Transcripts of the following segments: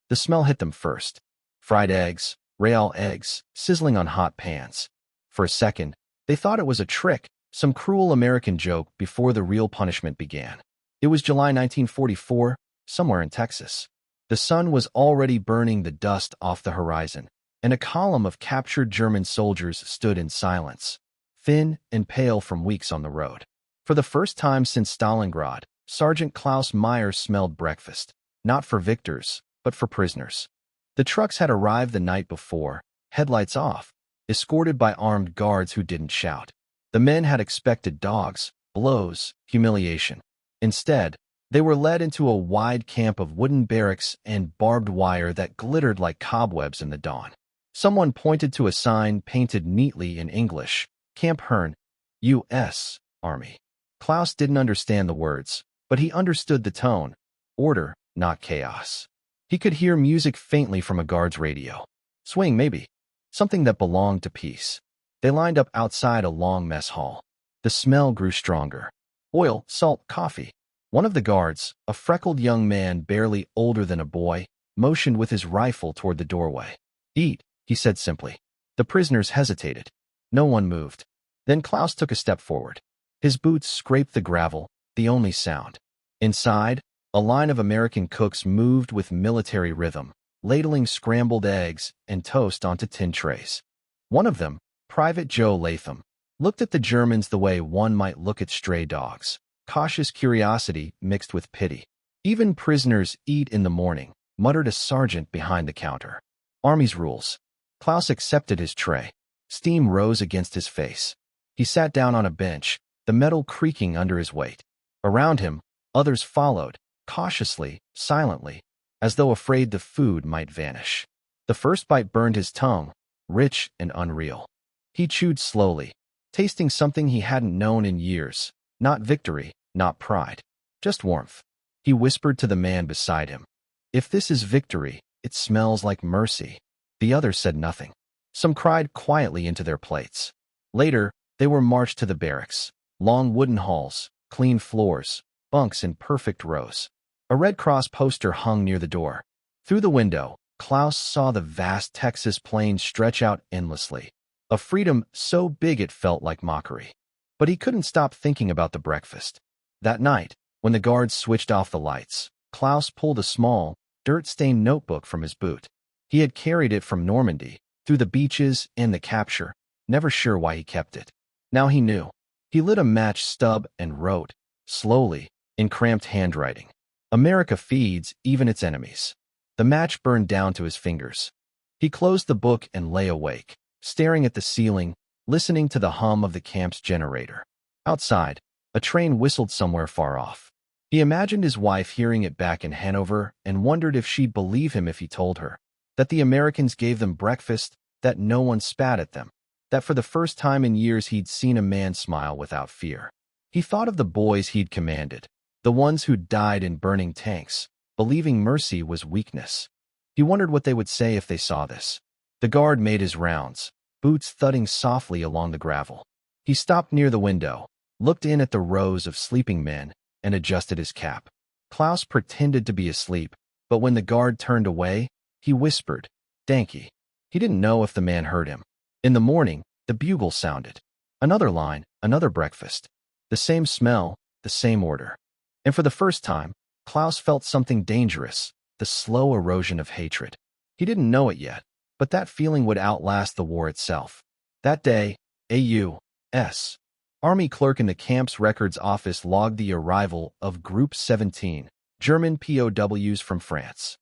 The smell hit them first. Fried eggs, rail eggs, sizzling on hot pans. For a second, they thought it was a trick, some cruel American joke before the real punishment began. It was July 1944, somewhere in Texas. The sun was already burning the dust off the horizon, and a column of captured German soldiers stood in silence, thin and pale from weeks on the road. For the first time since Stalingrad, Sergeant Klaus Meyer smelled breakfast, not for victors, but for prisoners. The trucks had arrived the night before, headlights off, escorted by armed guards who didn't shout. The men had expected dogs, blows, humiliation. Instead, they were led into a wide camp of wooden barracks and barbed wire that glittered like cobwebs in the dawn. Someone pointed to a sign painted neatly in English, Camp Hearn, U.S. Army. Klaus didn't understand the words, but he understood the tone. Order, not chaos. He could hear music faintly from a guard's radio. Swing, maybe. Something that belonged to peace. They lined up outside a long mess hall. The smell grew stronger. Oil, salt, coffee. One of the guards, a freckled young man barely older than a boy, motioned with his rifle toward the doorway. Eat, he said simply. The prisoners hesitated. No one moved. Then Klaus took a step forward. His boots scraped the gravel, the only sound. Inside, a line of American cooks moved with military rhythm, ladling scrambled eggs and toast onto tin trays. One of them, Private Joe Latham, looked at the Germans the way one might look at stray dogs. Cautious curiosity mixed with pity. Even prisoners eat in the morning, muttered a sergeant behind the counter. Army's rules. Klaus accepted his tray. Steam rose against his face. He sat down on a bench, the metal creaking under his weight. Around him, others followed, cautiously, silently, as though afraid the food might vanish. The first bite burned his tongue, rich and unreal. He chewed slowly, tasting something he hadn't known in years. Not victory, not pride, just warmth. He whispered to the man beside him. If this is victory, it smells like mercy. The others said nothing. Some cried quietly into their plates. Later, they were marched to the barracks. Long wooden halls, clean floors, bunks in perfect rows. A Red Cross poster hung near the door. Through the window, Klaus saw the vast Texas plains stretch out endlessly. A freedom so big it felt like mockery. But he couldn't stop thinking about the breakfast. That night, when the guards switched off the lights, Klaus pulled a small, dirt-stained notebook from his boot. He had carried it from Normandy, through the beaches and the capture, never sure why he kept it. Now he knew. He lit a match stub and wrote, slowly, in cramped handwriting. America feeds even its enemies. The match burned down to his fingers. He closed the book and lay awake, staring at the ceiling, listening to the hum of the camp's generator. Outside, a train whistled somewhere far off. He imagined his wife hearing it back in Hanover and wondered if she'd believe him if he told her that the Americans gave them breakfast, that no one spat at them, that for the first time in years he'd seen a man smile without fear. He thought of the boys he'd commanded, the ones who'd died in burning tanks, believing mercy was weakness. He wondered what they would say if they saw this. The guard made his rounds, boots thudding softly along the gravel. He stopped near the window, looked in at the rows of sleeping men, and adjusted his cap. Klaus pretended to be asleep, but when the guard turned away, he whispered, "Danke." He didn't know if the man heard him. In the morning, the bugle sounded. Another line, another breakfast. The same smell, the same order. And for the first time, Klaus felt something dangerous, the slow erosion of hatred. He didn't know it yet, but that feeling would outlast the war itself. That day, A.U.S. Army clerk in the camp's records office logged the arrival of Group 17, German POWs from France.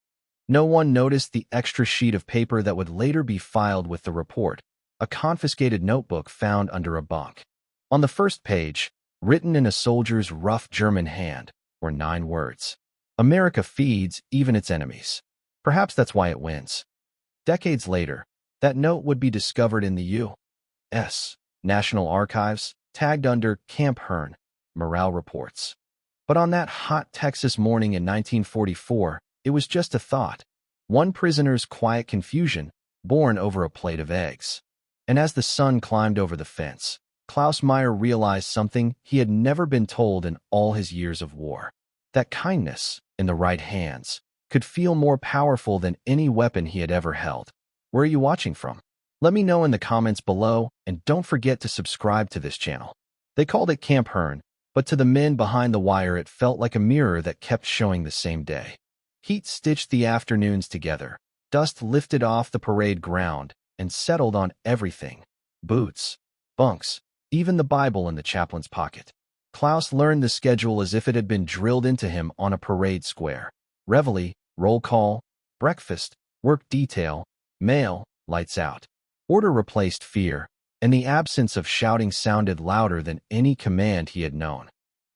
No one noticed the extra sheet of paper that would later be filed with the report, a confiscated notebook found under a bunk. On the first page, written in a soldier's rough German hand, were 9 words. America feeds even its enemies. Perhaps that's why it wins. Decades later, that note would be discovered in the U.S. National Archives, tagged under Camp Hearn, morale reports. But on that hot Texas morning in 1944, it was just a thought, one prisoner's quiet confusion, born over a plate of eggs. And as the sun climbed over the fence, Klaus Meyer realized something he had never been told in all his years of war. That kindness, in the right hands, could feel more powerful than any weapon he had ever held. Where are you watching from? Let me know in the comments below, and don't forget to subscribe to this channel. They called it Camp Hearn, but to the men behind the wire it felt like a mirror that kept showing the same day. Heat stitched the afternoons together. Dust lifted off the parade ground and settled on everything. Boots, bunks, even the Bible in the chaplain's pocket. Klaus learned the schedule as if it had been drilled into him on a parade square. Reveille, roll call, breakfast, work detail, mail, lights out. Order replaced fear, and the absence of shouting sounded louder than any command he had known.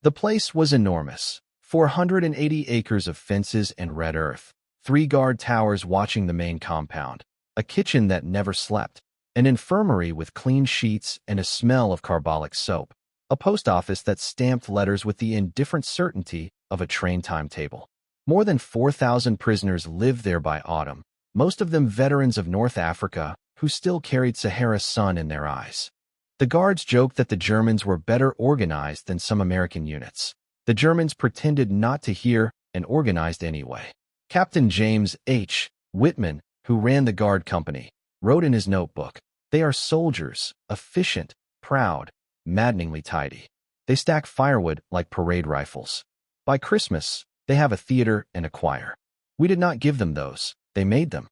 The place was enormous. 480 acres of fences and red earth, 3 guard towers watching the main compound, a kitchen that never slept, an infirmary with clean sheets and a smell of carbolic soap, a post office that stamped letters with the indifferent certainty of a train timetable. More than 4,000 prisoners lived there by autumn, most of them veterans of North Africa who still carried Sahara's sun in their eyes. The guards joked that the Germans were better organized than some American units. The Germans pretended not to hear and organized anyway. Captain James H. Whitman, who ran the guard company, wrote in his notebook, "They are soldiers, efficient, proud, maddeningly tidy. They stack firewood like parade rifles. By Christmas, they have a theater and a choir. We did not give them those, they made them."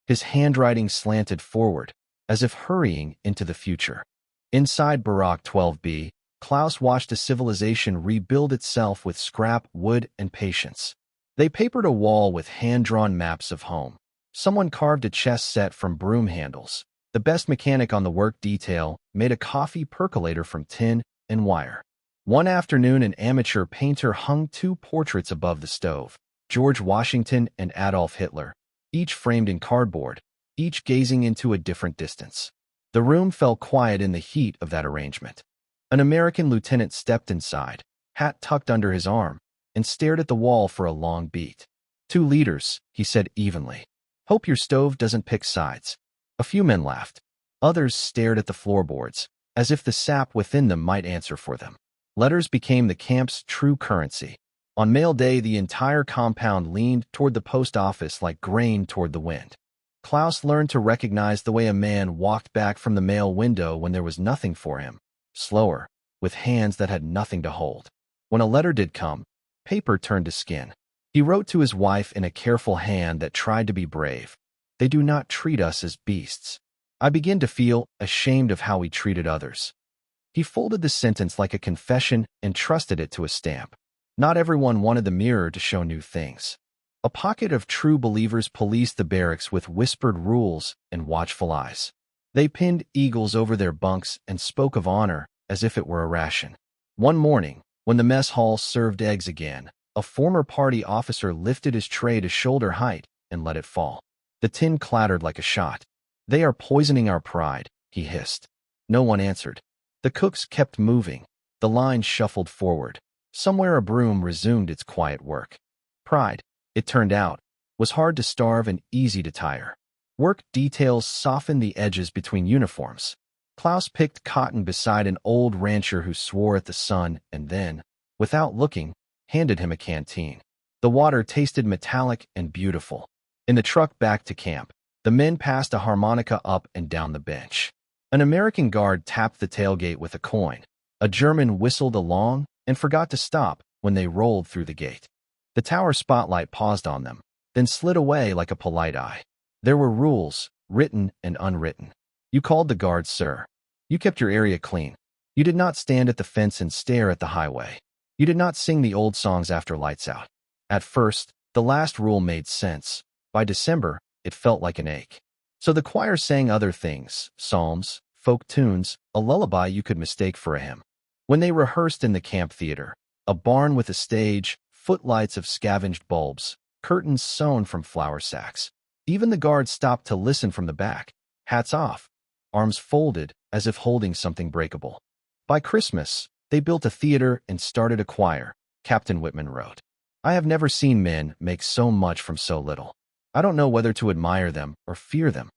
His handwriting slanted forward, as if hurrying into the future. Inside Barak 12B, Klaus watched a civilization rebuild itself with scrap, wood, and patience. They papered a wall with hand-drawn maps of home. Someone carved a chess set from broom handles. The best mechanic on the work detail made a coffee percolator from tin and wire. One afternoon, an amateur painter hung 2 portraits above the stove, George Washington and Adolf Hitler, each framed in cardboard, each gazing into a different distance. The room fell quiet in the heat of that arrangement. An American lieutenant stepped inside, hat tucked under his arm, and stared at the wall for a long beat. "2 liters," he said evenly. "Hope your stove doesn't pick sides." A few men laughed. Others stared at the floorboards, as if the sap within them might answer for them. Letters became the camp's true currency. On mail day, the entire compound leaned toward the post office like grain toward the wind. Klaus learned to recognize the way a man walked back from the mail window when there was nothing for him, slower, with hands that had nothing to hold. When a letter did come, paper turned to skin. He wrote to his wife in a careful hand that tried to be brave. "They do not treat us as beasts. I begin to feel ashamed of how we treated others." He folded the sentence like a confession and trusted it to a stamp. Not everyone wanted the mirror to show new things. A pocket of true believers policed the barracks with whispered rules and watchful eyes. They pinned eagles over their bunks and spoke of honor as if it were a ration. One morning, when the mess hall served eggs again, a former party officer lifted his tray to shoulder height and let it fall. The tin clattered like a shot. "They are poisoning our pride," he hissed. No one answered. The cooks kept moving. The line shuffled forward. Somewhere a broom resumed its quiet work. Pride, it turned out, was hard to starve and easy to tire. Work details softened the edges between uniforms. Klaus picked cotton beside an old rancher who swore at the sun and then, without looking, handed him a canteen. The water tasted metallic and beautiful. In the truck back to camp, the men passed a harmonica up and down the bench. An American guard tapped the tailgate with a coin. A German whistled along and forgot to stop when they rolled through the gate. The tower spotlight paused on them, then slid away like a polite eye. There were rules, written and unwritten. You called the guards, sir. You kept your area clean. You did not stand at the fence and stare at the highway. You did not sing the old songs after lights out. At first, the last rule made sense. By December, it felt like an ache. So the choir sang other things, psalms, folk tunes, a lullaby you could mistake for a hymn. When they rehearsed in the camp theater, a barn with a stage, footlights of scavenged bulbs, curtains sewn from flour sacks. Even the guards stopped to listen from the back, hats off, arms folded as if holding something breakable. By Christmas, they built a theater and started a choir, Captain Whitman wrote. "I have never seen men make so much from so little. I don't know whether to admire them or fear them."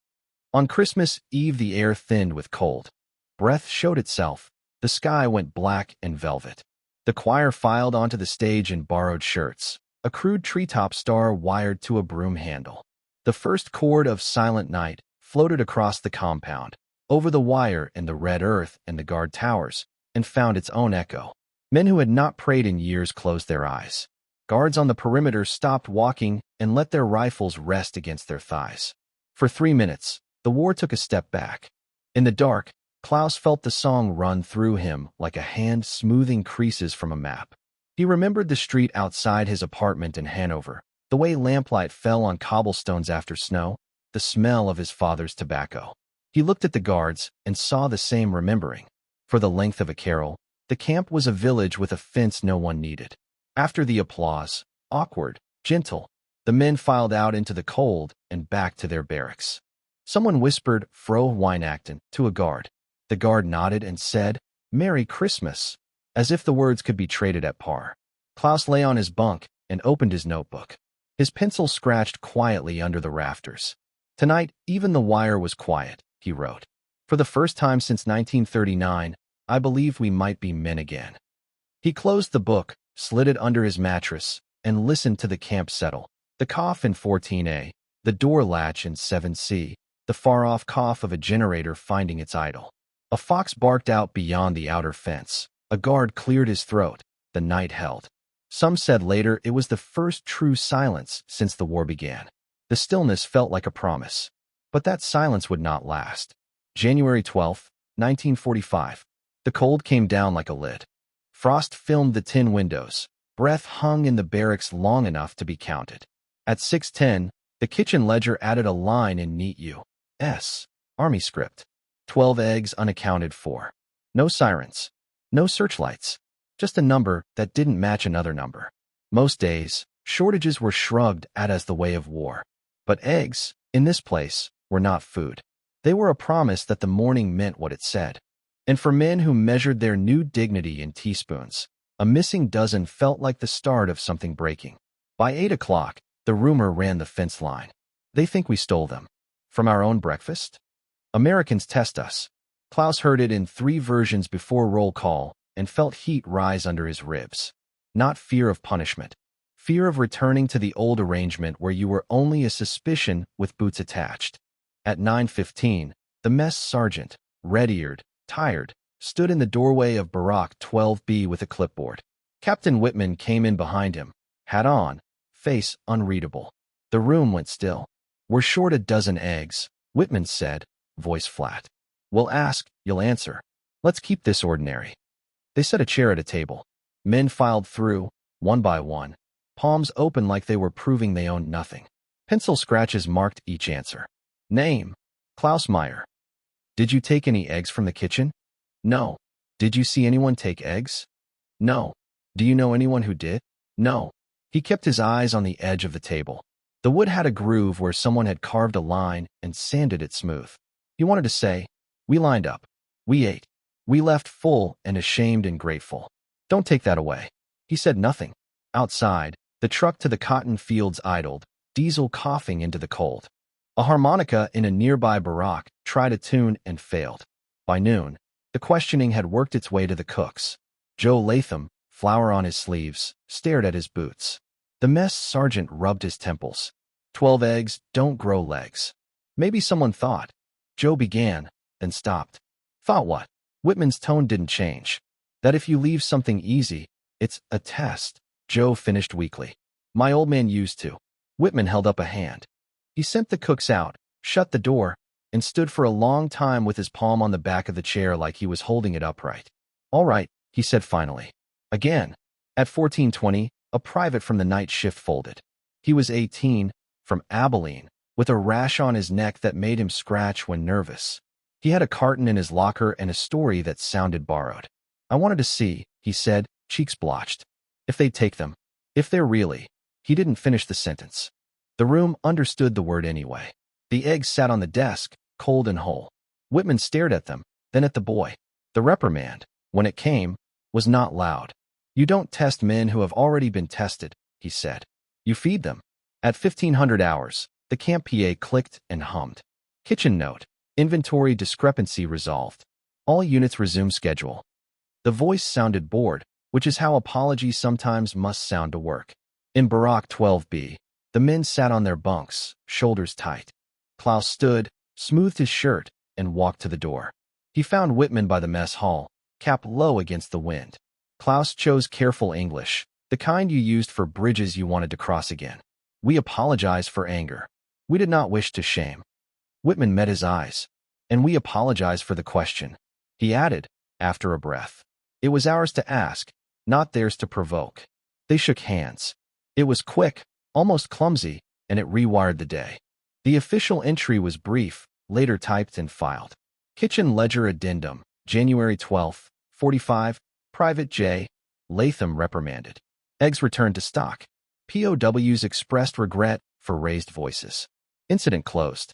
On Christmas Eve, the air thinned with cold. Breath showed itself. The sky went black and velvet. The choir filed onto the stage in borrowed shirts. a crude treetop star wired to a broom handle. The first chord of Silent Night floated across the compound, over the wire and the red earth and the guard towers, and found its own echo. Men who had not prayed in years closed their eyes. Guards on the perimeter stopped walking and let their rifles rest against their thighs. For 3 minutes, the war took a step back. In the dark, Klaus felt the song run through him like a hand smoothing creases from a map. He remembered the street outside his apartment in Hanover, the way lamplight fell on cobblestones after snow, the smell of his father's tobacco. He looked at the guards and saw the same remembering. For the length of a carol, the camp was a village with a fence no one needed. After the applause, awkward, gentle, the men filed out into the cold and back to their barracks. Someone whispered Fro Weihnachten to a guard. The guard nodded and said, "Merry Christmas," as if the words could be traded at par. Klaus lay on his bunk and opened his notebook. His pencil scratched quietly under the rafters. "Tonight, even the wire was quiet," he wrote. "For the first time since 1939, I believe we might be men again." He closed the book, slid it under his mattress, and listened to the camp settle. The cough in 14A, the door latch in 7C, the far-off cough of a generator finding its idle. A fox barked out beyond the outer fence. A guard cleared his throat. The night held. Some said later it was the first true silence since the war began. The stillness felt like a promise. But that silence would not last. January 12, 1945. The cold came down like a lid. Frost filmed the tin windows. Breath hung in the barracks long enough to be counted. At 6:10, the kitchen ledger added a line in neat U.S. Army script. 12 eggs unaccounted for. No sirens. No searchlights. Just a number that didn't match another number. Most days, shortages were shrugged at as the way of war. But eggs, in this place, were not food. They were a promise that the morning meant what it said. And for men who measured their new dignity in teaspoons, a missing dozen felt like the start of something breaking. By 8 o'clock, the rumor ran the fence line. They think we stole them. From our own breakfast? Americans test us. Klaus heard it in 3 versions before roll call and felt heat rise under his ribs. Not fear of punishment. Fear of returning to the old arrangement where you were only a suspicion with boots attached. At 9:15, the mess sergeant, red-eared, tired, stood in the doorway of Barack 12B with a clipboard. Captain Whitman came in behind him, hat on, face unreadable. The room went still. "We're short a dozen eggs," Whitman said, voice flat. "We'll ask, you'll answer. Let's keep this ordinary." They set a chair at a table. Men filed through, one by one, palms open like they were proving they owned nothing. Pencil scratches marked each answer. Name: Klaus Meyer. Did you take any eggs from the kitchen? No. Did you see anyone take eggs? No. Do you know anyone who did? No. He kept his eyes on the edge of the table. The wood had a groove where someone had carved a line and sanded it smooth. He wanted to say, "We lined up. We ate. We left full and ashamed and grateful. Don't take that away." He said nothing. Outside, the truck to the cotton fields idled, diesel coughing into the cold. A harmonica in a nearby barack tried a tune and failed. By noon, the questioning had worked its way to the cooks. Joe Latham, flour on his sleeves, stared at his boots. The mess sergeant rubbed his temples. 12 eggs don't grow legs. Maybe someone thought. Joe began, then stopped. Thought what? Whitman's tone didn't change. That if you leave something easy, it's a test. Joe finished weakly. My old man used to. Whitman held up a hand. He sent the cooks out, shut the door, and stood for a long time with his palm on the back of the chair like he was holding it upright. "All right," he said finally. Again. At 14:20, a private from the night shift folded. He was 18, from Abilene, with a rash on his neck that made him scratch when nervous. He had a carton in his locker and a story that sounded borrowed. "I wanted to see," he said, cheeks blotched. "If they'd take them. If they're really." He didn't finish the sentence. The room understood the word anyway. The eggs sat on the desk, cold and whole. Whitman stared at them, then at the boy. The reprimand, when it came, was not loud. "You don't test men who have already been tested," he said. "You feed them." At 1500 hours, the camp PA clicked and hummed. Kitchen note. Inventory discrepancy resolved. All units resume schedule. The voice sounded bored, which is how apologies sometimes must sound to work. In Barack 12B, the men sat on their bunks, shoulders tight. Klaus stood, smoothed his shirt, and walked to the door. He found Whitman by the mess hall, cap low against the wind. Klaus chose careful English, the kind you used for bridges you wanted to cross again. We apologize for anger. We did not wish to shame. Whitman met his eyes. And we apologize for the question. He added, after a breath. It was ours to ask, not theirs to provoke. They shook hands. It was quick, almost clumsy, and it rewired the day. The official entry was brief, later typed and filed. Kitchen Ledger Addendum, January 12, 45, Private J. Latham reprimanded. Eggs returned to stock. POWs expressed regret for raised voices. Incident closed.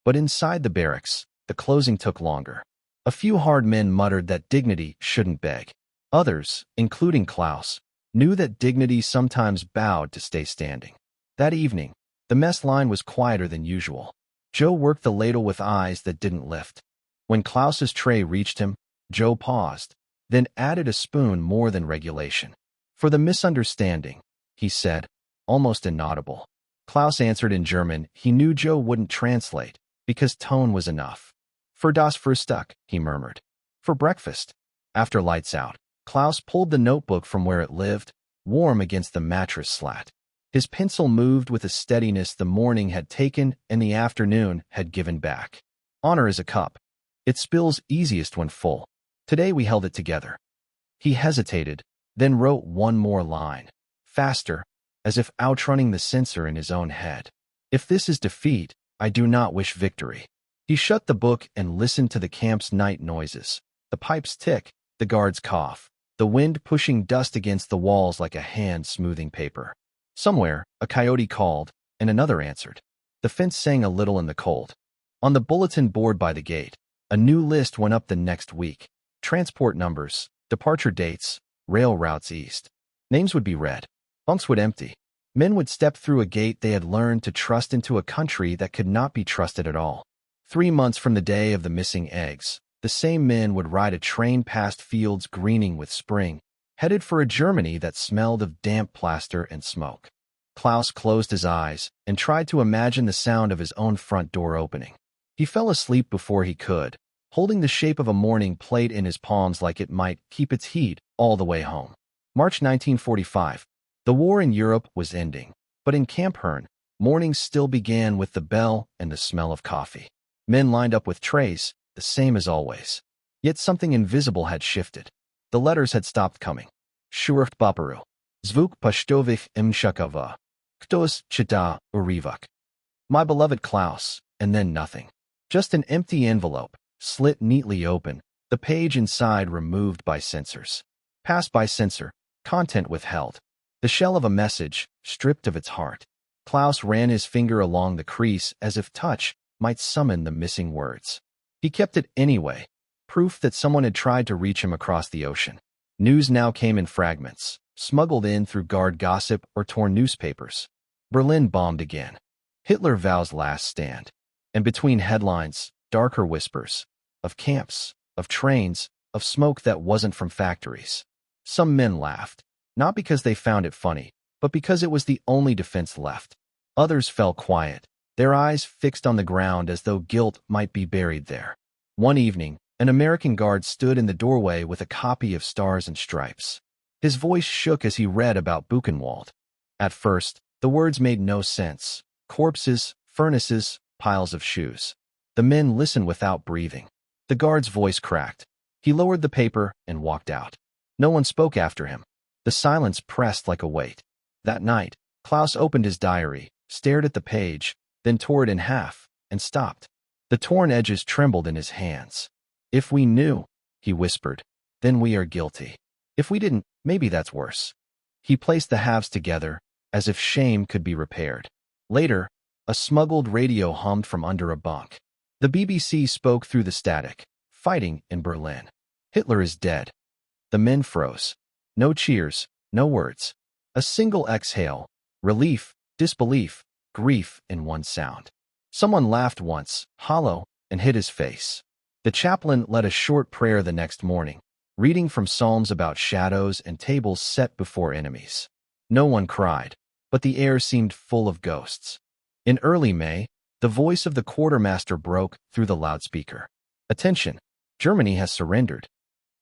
But inside the barracks, the closing took longer. A few hard men muttered that dignity shouldn't beg. Others, including Klaus, knew that dignity sometimes bowed to stay standing. That evening, the mess line was quieter than usual. Joe worked the ladle with eyes that didn't lift. When Klaus's tray reached him, Joe paused, then added a spoon more than regulation. For the misunderstanding, he said, almost inaudible. Klaus answered in German. He knew Joe wouldn't translate, because tone was enough. For das Frühstück, he murmured. For breakfast. After lights out, Klaus pulled the notebook from where it lived, warm against the mattress slat. His pencil moved with a steadiness the morning had taken and the afternoon had given back. Honor is a cup. It spills easiest when full. Today we held it together. He hesitated, then wrote one more line, faster, as if outrunning the censor in his own head. If this is defeat, I do not wish victory. He shut the book and listened to the camp's night noises. The pipes tick, the guards cough, the wind pushing dust against the walls like a hand smoothing paper. Somewhere, a coyote called, and another answered. The fence sang a little in the cold. On the bulletin board by the gate, a new list went up the next week. Transport numbers, departure dates, rail routes east. Names would be read. Bunks would empty. Men would step through a gate they had learned to trust into a country that could not be trusted at all. 3 months from the day of the missing eggs, the same men would ride a train past fields greening with spring, headed for a Germany that smelled of damp plaster and smoke. Klaus closed his eyes and tried to imagine the sound of his own front door opening. He fell asleep before he could, holding the shape of a morning plate in his palms like it might keep its heat all the way home. March 1945. The war in Europe was ending, but in Camp Hearn, mornings still began with the bell and the smell of coffee. Men lined up with trays, the same as always. Yet something invisible had shifted. The letters had stopped coming. Schrift Baparu. Zvuk Pashtovich Imshakava. Ktos Chita Urivak. My beloved Klaus, and then nothing. Just an empty envelope, slit neatly open, the page inside removed by censors. Passed by censor, content withheld. The shell of a message, stripped of its heart. Klaus ran his finger along the crease as if touch might summon the missing words. He kept it anyway, proof that someone had tried to reach him across the ocean. News now came in fragments, smuggled in through guard gossip or torn newspapers. Berlin bombed again. Hitler vows last stand. And between headlines, darker whispers. Of camps, of trains, of smoke that wasn't from factories. Some men laughed, not because they found it funny, but because it was the only defense left. Others fell quiet, their eyes fixed on the ground as though guilt might be buried there. One evening, an American guard stood in the doorway with a copy of Stars and Stripes. His voice shook as he read about Buchenwald. At first, the words made no sense. Corpses, furnaces, piles of shoes. The men listened without breathing. The guard's voice cracked. He lowered the paper and walked out. No one spoke after him. The silence pressed like a weight. That night, Klaus opened his diary, stared at the page, then tore it in half, and stopped. The torn edges trembled in his hands. If we knew, he whispered, then we are guilty. If we didn't, maybe that's worse. He placed the halves together, as if shame could be repaired. Later, a smuggled radio hummed from under a bunk. The BBC spoke through the static. Fighting in Berlin. Hitler is dead. The men froze. No cheers, no words. A single exhale, relief, disbelief, grief in one sound. Someone laughed once, hollow, and hid his face. The chaplain led a short prayer the next morning, reading from psalms about shadows and tables set before enemies. No one cried. but the air seemed full of ghosts. In early May, the voice of the quartermaster broke through the loudspeaker. "Attention, Germany has surrendered."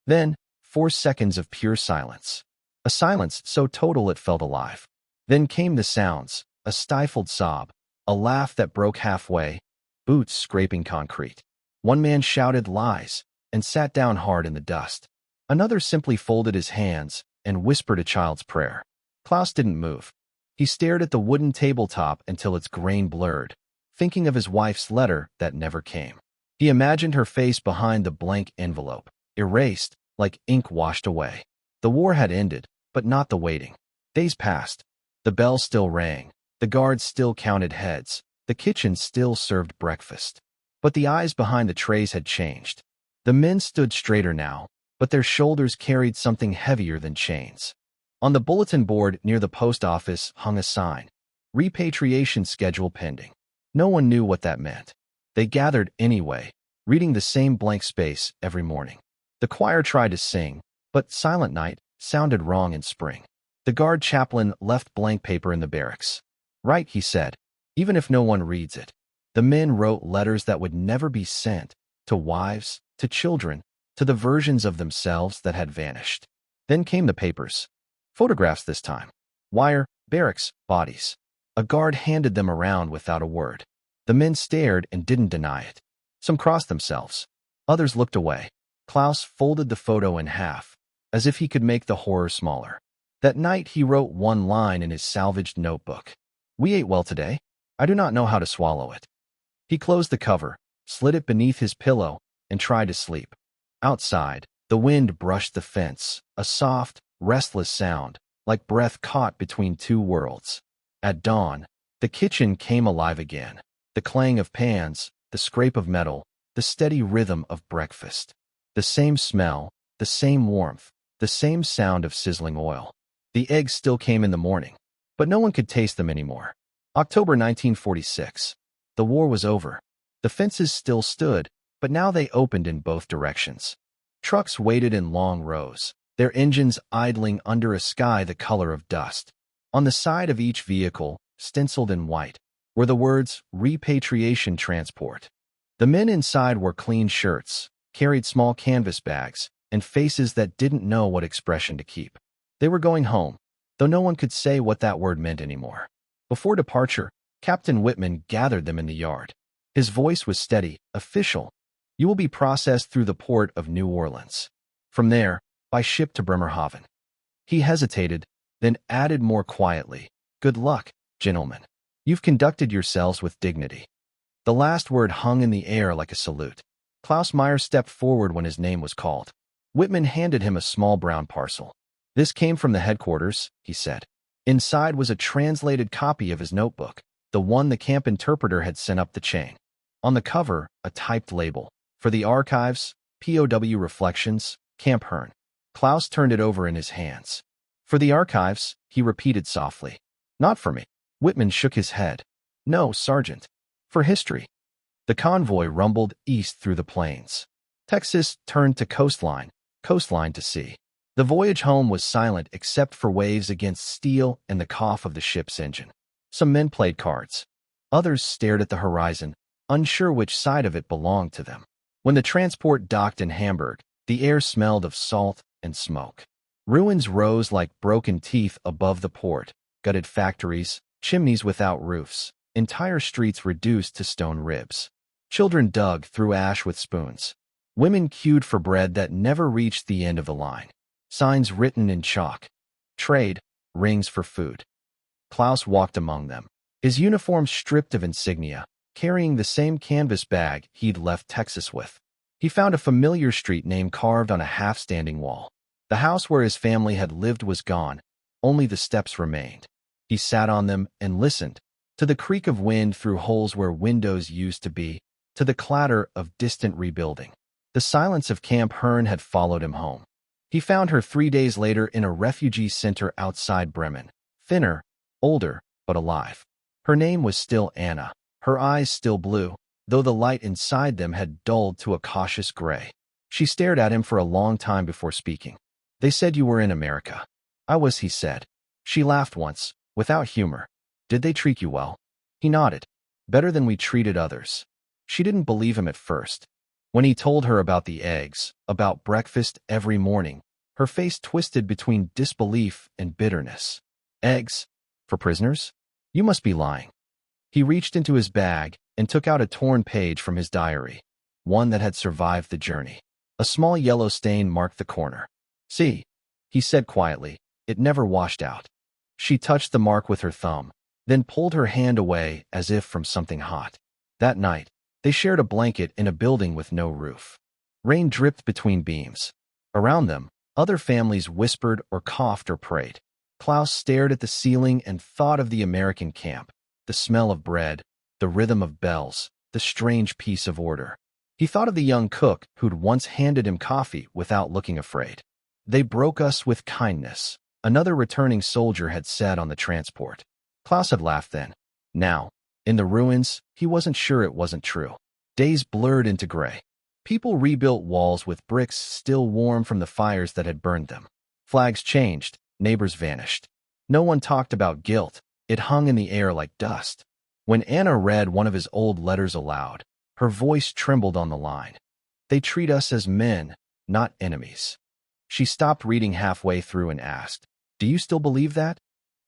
Then, 4 seconds of pure silence. A silence so total it felt alive. Then came the sounds, a stifled sob, a laugh that broke halfway, boots scraping concrete. One man shouted lies and sat down hard in the dust. Another simply folded his hands and whispered a child's prayer. Klaus didn't move. He stared at the wooden tabletop until its grain blurred, thinking of his wife's letter that never came. He imagined her face behind the blank envelope, erased, like ink washed away. The war had ended, but not the waiting. Days passed. The bell still rang. The guards still counted heads. The kitchen still served breakfast. But the eyes behind the trays had changed. The men stood straighter now, but their shoulders carried something heavier than chains. On the bulletin board near the post office hung a sign, "Repatriation schedule pending." No one knew what that meant. They gathered anyway, reading the same blank space every morning. The choir tried to sing, but Silent Night sounded wrong in spring. The guard chaplain left blank paper in the barracks. "Write," he said, "even if no one reads it." The men wrote letters that would never be sent, to wives, to children, to the versions of themselves that had vanished. Then came the papers. Photographs this time. Wire, barracks, bodies. A guard handed them around without a word. The men stared and didn't deny it. Some crossed themselves. Others looked away. Klaus folded the photo in half, as if he could make the horror smaller. That night he wrote one line in his salvaged notebook. "We ate well today. I do not know how to swallow it." He closed the cover, slid it beneath his pillow, and tried to sleep. Outside, the wind brushed the fence, a soft, restless sound, like breath caught between two worlds. At dawn, the kitchen came alive again. The clang of pans, the scrape of metal, the steady rhythm of breakfast. The same smell, the same warmth, the same sound of sizzling oil. The eggs still came in the morning, but no one could taste them anymore. October 1946. The war was over. The fences still stood, but now they opened in both directions. Trucks waited in long rows, their engines idling under a sky the color of dust. On the side of each vehicle, stenciled in white, were the words "Repatriation Transport." The men inside wore clean shirts, carried small canvas bags, and faces that didn't know what expression to keep. They were going home, though no one could say what that word meant anymore. Before departure, Captain Whitman gathered them in the yard. His voice was steady, official. "You will be processed through the port of New Orleans. From there, by ship to Bremerhaven." He hesitated, then added more quietly, "Good luck, gentlemen. You've conducted yourselves with dignity." The last word hung in the air like a salute. Klaus Meyer stepped forward when his name was called. Whitman handed him a small brown parcel. "This came from the headquarters," he said. Inside was a translated copy of his notebook, the one the camp interpreter had sent up the chain. On the cover, a typed label, "For the archives, POW Reflections, Camp Hearn." Klaus turned it over in his hands. "For the archives," he repeated softly. "Not for me." Whitman shook his head. "No, Sergeant. For history." The convoy rumbled east through the plains. Texas turned to coastline to sea. The voyage home was silent except for waves against steel and the cough of the ship's engine. Some men played cards. Others stared at the horizon, unsure which side of it belonged to them. When the transport docked in Hamburg, the air smelled of salt and smoke. Ruins rose like broken teeth above the port, gutted factories, chimneys without roofs, entire streets reduced to stone ribs. Children dug through ash with spoons. Women queued for bread that never reached the end of the line. Signs written in chalk. Trade, rings for food. Klaus walked among them, his uniform stripped of insignia, carrying the same canvas bag he'd left Texas with. He found a familiar street name carved on a half-standing wall. The house where his family had lived was gone. Only the steps remained. He sat on them and listened, to the creak of wind through holes where windows used to be, to the clatter of distant rebuilding. The silence of Camp Hearn had followed him home. He found her 3 days later in a refugee center outside Bremen, thinner, older, but alive. Her name was still Anna, her eyes still blue, though the light inside them had dulled to a cautious gray. She stared at him for a long time before speaking. "They said you were in America." "I was," he said. She laughed once, without humor. Did they treat you well? He nodded. Better than we treated others. She didn't believe him at first. When he told her about the eggs, about breakfast every morning, her face twisted between disbelief and bitterness. Eggs? For prisoners? You must be lying. He reached into his bag and took out a torn page from his diary, one that had survived the journey. A small yellow stain marked the corner. See, he said quietly, it never washed out. She touched the mark with her thumb, then pulled her hand away as if from something hot. That night, they shared a blanket in a building with no roof. Rain dripped between beams. Around them, other families whispered or coughed or prayed. Klaus stared at the ceiling and thought of the American camp, the smell of bread, the rhythm of bells, the strange peace of order. He thought of the young cook who'd once handed him coffee without looking afraid. They broke us with kindness, another returning soldier had said on the transport. Klaus had laughed then. Now, in the ruins, he wasn't sure it wasn't true. Days blurred into gray. People rebuilt walls with bricks still warm from the fires that had burned them. Flags changed, neighbors vanished. No one talked about guilt. It hung in the air like dust. When Anna read one of his old letters aloud, her voice trembled on the line. They treat us as men, not enemies. She stopped reading halfway through and asked, Do you still believe that?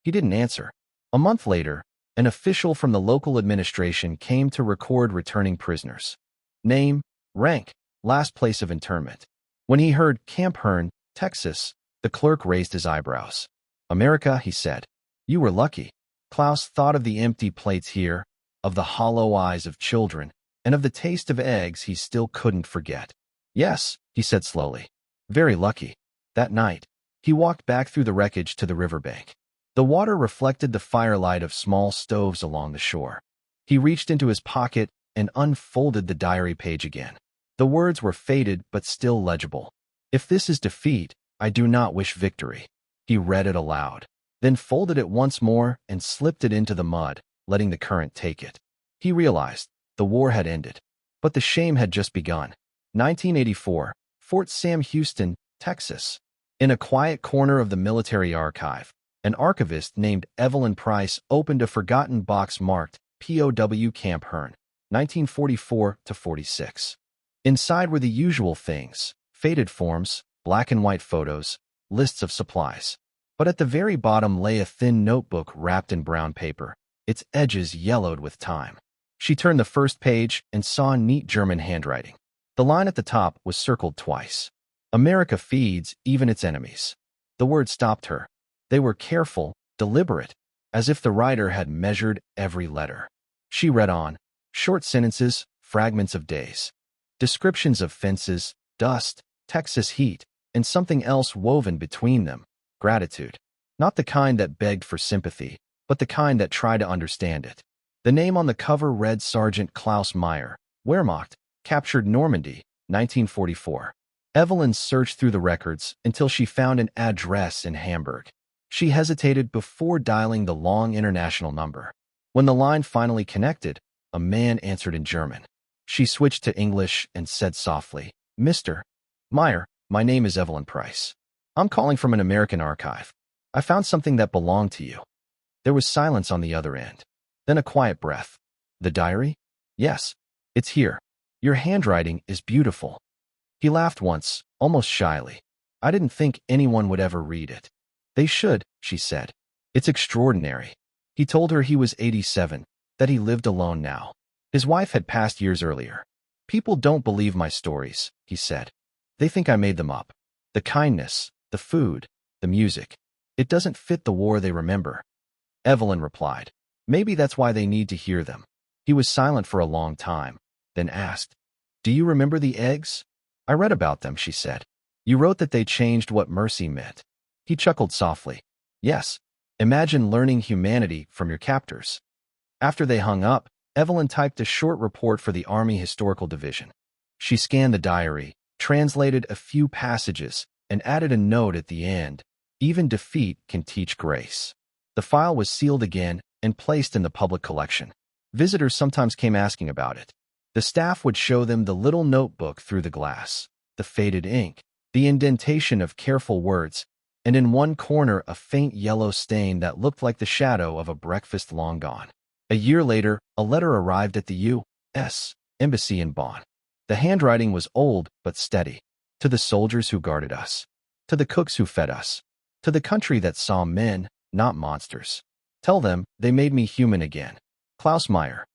He didn't answer. A month later, an official from the local administration came to record returning prisoners. Name, rank, last place of internment. When he heard Camp Hearn, Texas, the clerk raised his eyebrows. America, he said. You were lucky. Klaus thought of the empty plates here, of the hollow eyes of children, and of the taste of eggs he still couldn't forget. Yes, he said slowly. Very lucky. That night, he walked back through the wreckage to the riverbank. The water reflected the firelight of small stoves along the shore. He reached into his pocket and unfolded the diary page again. The words were faded but still legible. If this is defeat, I do not wish victory. He read it aloud, then folded it once more and slipped it into the mud, letting the current take it. He realized the war had ended, but the shame had just begun. 1984, Fort Sam Houston, Texas. In a quiet corner of the military archive, an archivist named Evelyn Price opened a forgotten box marked POW Camp Hearn, 1944-46. Inside were the usual things, faded forms, black and white photos, lists of supplies. But at the very bottom lay a thin notebook wrapped in brown paper, its edges yellowed with time. She turned the first page and saw neat German handwriting. The line at the top was circled twice. America feeds even its enemies. The words stopped her. They were careful, deliberate, as if the writer had measured every letter. She read on, short sentences, fragments of days, descriptions of fences, dust, Texas heat, and something else woven between them, gratitude. Not the kind that begged for sympathy, but the kind that tried to understand it. The name on the cover read Sergeant Klaus Meyer, Wehrmacht, captured Normandy, 1944. Evelyn searched through the records until she found an address in Hamburg. She hesitated before dialing the long international number. When the line finally connected, a man answered in German. She switched to English and said softly, Mr. Meyer, my name is Evelyn Price. I'm calling from an American archive. I found something that belonged to you. There was silence on the other end. Then a quiet breath. The diary? Yes, it's here. Your handwriting is beautiful. He laughed once, almost shyly. I didn't think anyone would ever read it. They should, she said. It's extraordinary. He told her he was 87, that he lived alone now. His wife had passed years earlier. People don't believe my stories, he said. They think I made them up. The kindness, the food, the music. It doesn't fit the war they remember. Evelyn replied, maybe that's why they need to hear them. He was silent for a long time, then asked, Do you remember the eggs? I read about them, she said. You wrote that they changed what mercy meant. He chuckled softly. Yes, imagine learning humanity from your captors. After they hung up, Evelyn typed a short report for the Army Historical Division. She scanned the diary, translated a few passages, and added a note at the end. Even defeat can teach grace. The file was sealed again and placed in the public collection. Visitors sometimes came asking about it. The staff would show them the little notebook through the glass, the faded ink, the indentation of careful words, and in one corner a faint yellow stain that looked like the shadow of a breakfast long gone. A year later, a letter arrived at the U.S. Embassy in Bonn. The handwriting was old but steady. To the soldiers who guarded us. To the cooks who fed us. To the country that saw men, not monsters. Tell them they made me human again. Klaus Meyer.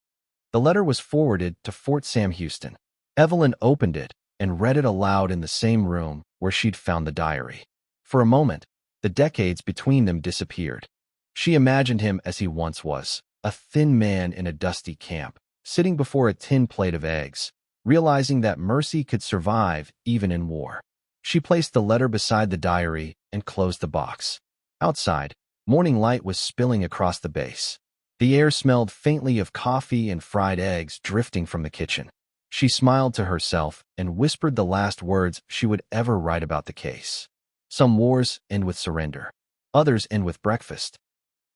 The letter was forwarded to Fort Sam Houston. Evelyn opened it and read it aloud in the same room where she'd found the diary. For a moment, the decades between them disappeared. She imagined him as he once was, a thin man in a dusty camp, sitting before a tin plate of eggs, realizing that mercy could survive even in war. She placed the letter beside the diary and closed the box. Outside, morning light was spilling across the base. The air smelled faintly of coffee and fried eggs drifting from the kitchen. She smiled to herself and whispered the last words she would ever write about the case. Some wars end with surrender. Others end with breakfast.